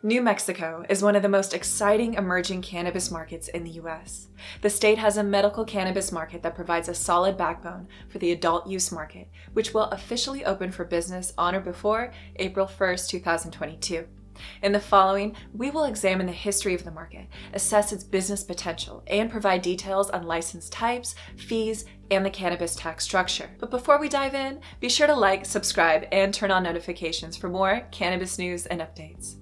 New Mexico is one of the most exciting emerging cannabis markets in the US. The state has a medical cannabis market that provides a solid backbone for the adult use market, which will officially open for business on or before April 1st, 2022. In the following, we will examine the history of the market, assess its business potential, and provide details on license types, fees, and the cannabis tax structure. But before we dive in, be sure to like, subscribe, and turn on notifications for more cannabis news and updates.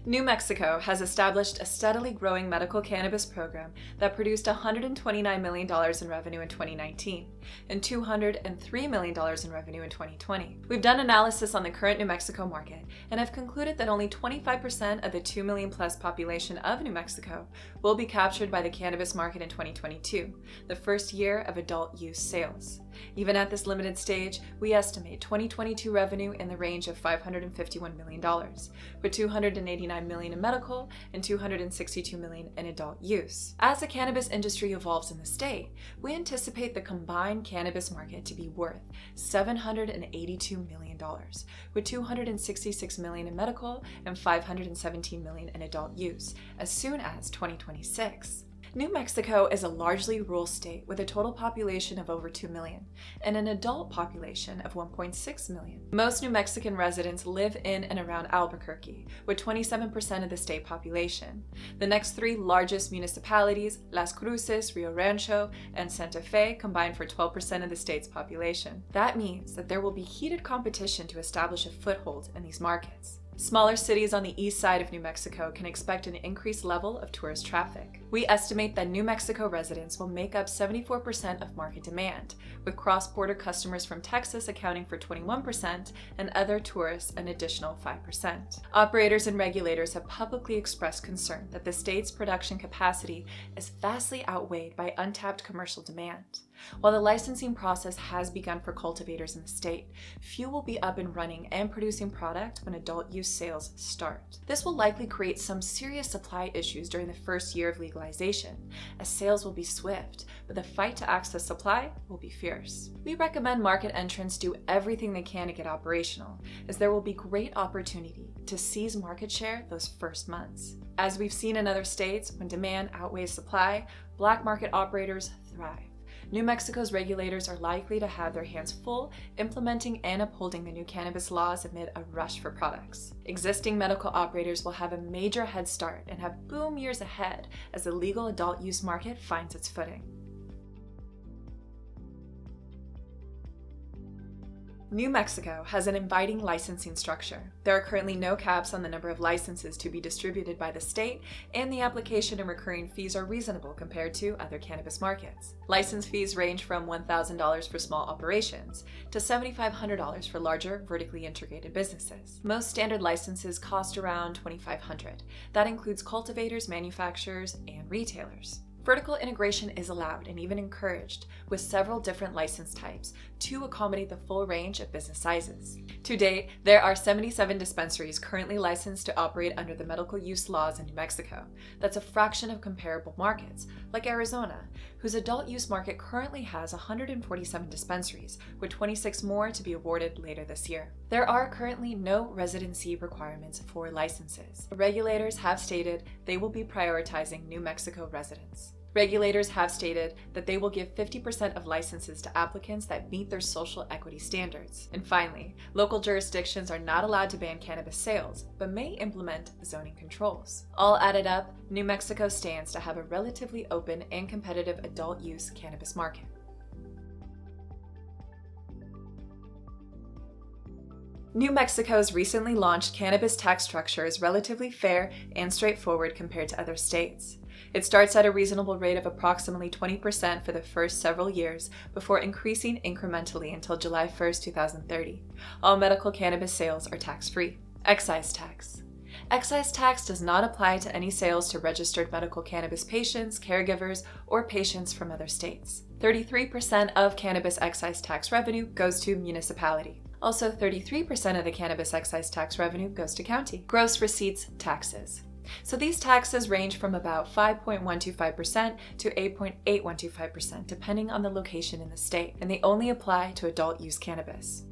New Mexico has established a steadily growing medical cannabis program that produced $129 million in revenue in 2019 and $203 million in revenue in 2020. We've done analysis on the current New Mexico market and have concluded that only 25% of the 2 million plus population of New Mexico will be captured by the cannabis market in 2022, the first year of adult use sales. Even at this limited stage, we estimate 2022 revenue in the range of $551 million, with $289 million in medical and $262 million in adult use. As the cannabis industry evolves in the state, we anticipate the combined cannabis market to be worth $782 million, with $266 million in medical and $517 million in adult use, as soon as 2026. New Mexico is a largely rural state with a total population of over 2 million and an adult population of 1.6 million. Most New Mexican residents live in and around Albuquerque, with 27% of the state population. The next three largest municipalities, Las Cruces, Rio Rancho, and Santa Fe, combine for 12% of the state's population. That means that there will be heated competition to establish a foothold in these markets. Smaller cities on the east side of New Mexico can expect an increased level of tourist traffic. We estimate that New Mexico residents will make up 74% of market demand, with cross-border customers from Texas accounting for 21% and other tourists an additional 5%. Operators and regulators have publicly expressed concern that the state's production capacity is vastly outweighed by untapped commercial demand. While the licensing process has begun for cultivators in the state, few will be up and running and producing product when adult use sales start. This will likely create some serious supply issues during the first year of legalization, as sales will be swift, but the fight to access supply will be fierce. We recommend market entrants do everything they can to get operational, as there will be great opportunity to seize market share those first months. As we've seen in other states, when demand outweighs supply, black market operators thrive. New Mexico's regulators are likely to have their hands full implementing and upholding the new cannabis laws amid a rush for products. Existing medical operators will have a major head start and have boom years ahead as the legal adult use market finds its footing. New Mexico has an inviting licensing structure. There are currently no caps on the number of licenses to be distributed by the state, and the application and recurring fees are reasonable compared to other cannabis markets. License fees range from $1,000 for small operations to $7,500 for larger, vertically integrated businesses. Most standard licenses cost around $2,500. That includes cultivators, manufacturers, and retailers. Vertical integration is allowed and even encouraged, with several different license types to accommodate the full range of business sizes. To date, there are 77 dispensaries currently licensed to operate under the medical use laws in New Mexico. That's a fraction of comparable markets, like Arizona, whose adult use market currently has 147 dispensaries, with 26 more to be awarded later this year. There are currently no residency requirements for licenses. Regulators have stated they will be prioritizing New Mexico residents. Regulators have stated that they will give 50% of licenses to applicants that meet their social equity standards. And finally, local jurisdictions are not allowed to ban cannabis sales, but may implement zoning controls. All added up, New Mexico stands to have a relatively open and competitive adult use cannabis market. New Mexico's recently launched cannabis tax structure is relatively fair and straightforward compared to other states. It starts at a reasonable rate of approximately 20% for the first several years before increasing incrementally until July 1, 2030. All medical cannabis sales are tax-free. Excise tax. Excise tax does not apply to any sales to registered medical cannabis patients, caregivers, or patients from other states. 33% of cannabis excise tax revenue goes to municipality. Also, 33% of the cannabis excise tax revenue goes to county. Gross receipts taxes. So these taxes range from about 5.125% to 8.8125%, depending on the location in the state, and they only apply to adult use cannabis.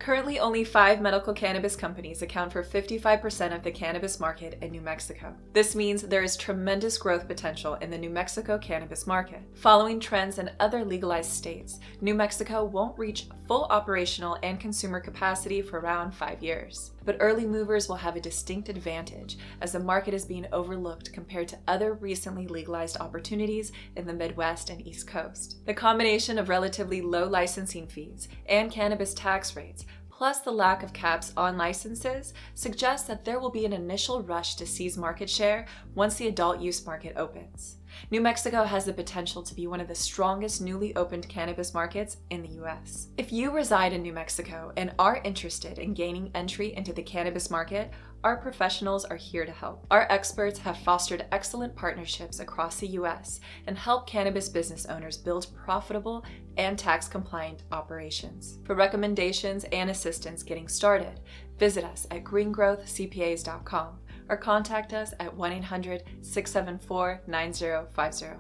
Currently, only 5 medical cannabis companies account for 55% of the cannabis market in New Mexico. This means there is tremendous growth potential in the New Mexico cannabis market. Following trends in other legalized states, New Mexico won't reach full operational and consumer capacity for around 5 years. But early movers will have a distinct advantage as the market is being overlooked compared to other recently legalized opportunities in the Midwest and East Coast. The combination of relatively low licensing fees and cannabis tax rates, plus the lack of caps on licenses, suggests that there will be an initial rush to seize market share once the adult use market opens. New Mexico has the potential to be one of the strongest newly opened cannabis markets in the U.S. If you reside in New Mexico and are interested in gaining entry into the cannabis market, our professionals are here to help. Our experts have fostered excellent partnerships across the U.S. and help cannabis business owners build profitable and tax-compliant operations. For recommendations and assistance getting started, visit us at greengrowthcpas.com or contact us at 1-800-674-9050.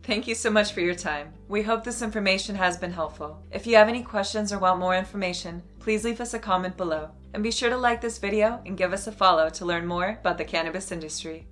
Thank you so much for your time. We hope this information has been helpful. If you have any questions or want more information, please leave us a comment below. And be sure to like this video and give us a follow to learn more about the cannabis industry.